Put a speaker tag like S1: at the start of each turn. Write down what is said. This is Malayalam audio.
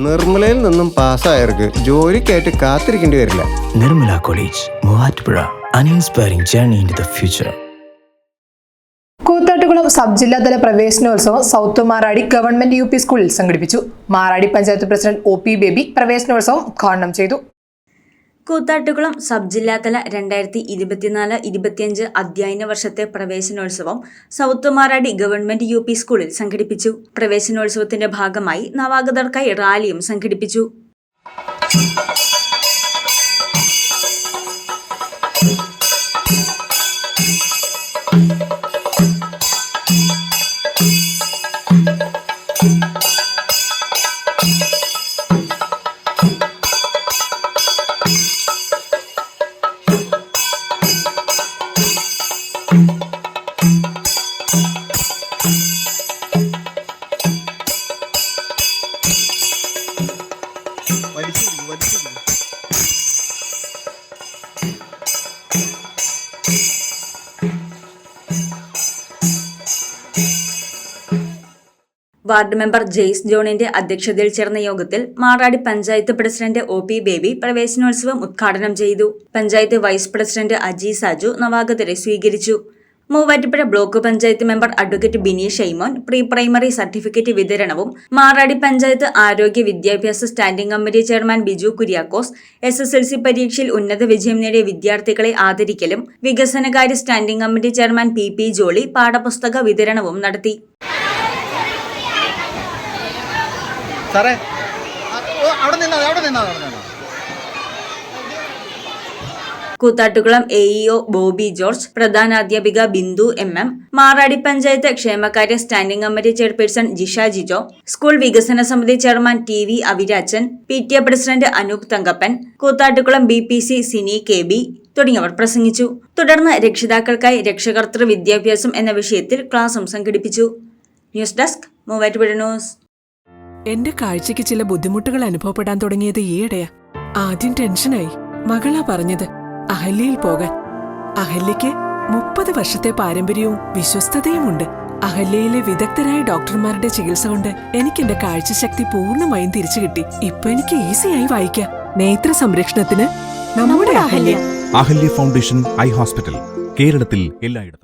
S1: നിർമ്മലയിൽ നിന്നും പാസ്സായവർക്ക് ജോലിക്കായിട്ട് കാത്തിരിക്കേണ്ടി വരില്ല.
S2: Nirmala college, Muvattupuzha. An inspiring journey into the future.
S3: Koothattukulam sub ജില്ലാതല പ്രവേശനോത്സവം സൗത്ത് മാറാടി ഗവൺമെന്റ് UP സ്കൂളിൽ സംഘടിപ്പിച്ചു. മാറാടി പഞ്ചായത്ത് പ്രസിഡന്റ് OP ബേബി പ്രവേശനോത്സവം ഉദ്ഘാടനം ചെയ്തു.
S4: കൂത്താട്ടുകുളം സബ് ജില്ലാതല 2024-25 അധ്യയന വർഷത്തെ പ്രവേശനോത്സവം സൗത്ത് മാറാടി ഗവൺമെന്റ് UP സ്കൂളിൽ സംഘടിപ്പിച്ചു. പ്രവേശനോത്സവത്തിന്റെ ഭാഗമായി നവാഗതർക്കായി റാലിയും സംഘടിപ്പിച്ചു. വാർഡ് മെമ്പർ ജെയ്സ് ജോണിന്റെ അധ്യക്ഷതയിൽ ചേർന്ന യോഗത്തിൽ മാറാടി പഞ്ചായത്ത് പ്രസിഡന്റ് OP ബേബി പ്രവേശനോത്സവം ഉദ്ഘാടനം ചെയ്തു. പഞ്ചായത്ത് വൈസ് പ്രസിഡന്റ് അജി സാജു നവാഗതരെ സ്വീകരിച്ചു. Muvattupuzha block panchayat member advocate Bini Shymon pre primary certificate വിതരണവും മാറാടി പഞ്ചായത്ത് ആരോഗ്യ വിദ്യാഭ്യാസ standing committee chairman Biju Kuriakose SSLC പരീക്ഷയിൽ ഉന്നത വിജയം നേടിയ വിദ്യാർത്ഥികളെ ആദരിക്കലും വികസനകാര്യ standing committee chairman PP Jolly പാഠപുസ്തക വിതരണവും നടത്തി. കൂത്താട്ടുകുളം AEO ബോബി ജോർജ്, പ്രധാനാധ്യാപിക ബിന്ദു MM, മാറാടി പഞ്ചായത്ത് ക്ഷേമകാര്യ standing committee chairperson Jisha Jijo, school വികസന സമിതി chairman TV Avirajan, PTA president Anoop Thankappan, Koothattukulam BPC Sini KB തുടങ്ങിയവർ പ്രസംഗിച്ചു. തുടർന്ന് രക്ഷിതാക്കൾക്കായി രക്ഷകർതൃ വിദ്യാഭ്യാസം എന്ന വിഷയത്തിൽ ക്ലാസും സംഘടിപ്പിച്ചു. News desk Muvattupuzha news.
S5: എന്റെ കാഴ്ചയ്ക്ക് ചില ബുദ്ധിമുട്ടുകൾ അനുഭവപ്പെടാൻ തുടങ്ങിയത് ഈയിടെയാ. ആദ്യം ടെൻഷനായി. മകളാ പറഞ്ഞത് അഹല്യയിൽ പോകാൻ. അഹല്യയ്ക്ക് 30 വർഷത്തെ പാരമ്പര്യവും വിശ്വസ്തതയുമുണ്ട്. അഹല്യയിലെ വിദഗ്ധരായ ഡോക്ടർമാരുടെ ചികിത്സ കൊണ്ട് എനിക്ക് എന്റെ കാഴ്ചശക്തി പൂർണ്ണമായും തിരിച്ചു കിട്ടി. ഇപ്പൊ എനിക്ക് ഈസിയായി വായിക്കാം. നേത്ര സംരക്ഷണത്തിന് നമ്മുടെ Ahalya.
S6: Ahalya foundation eye hospital, കേരളത്തിൽ എല്ലായിടത്തും.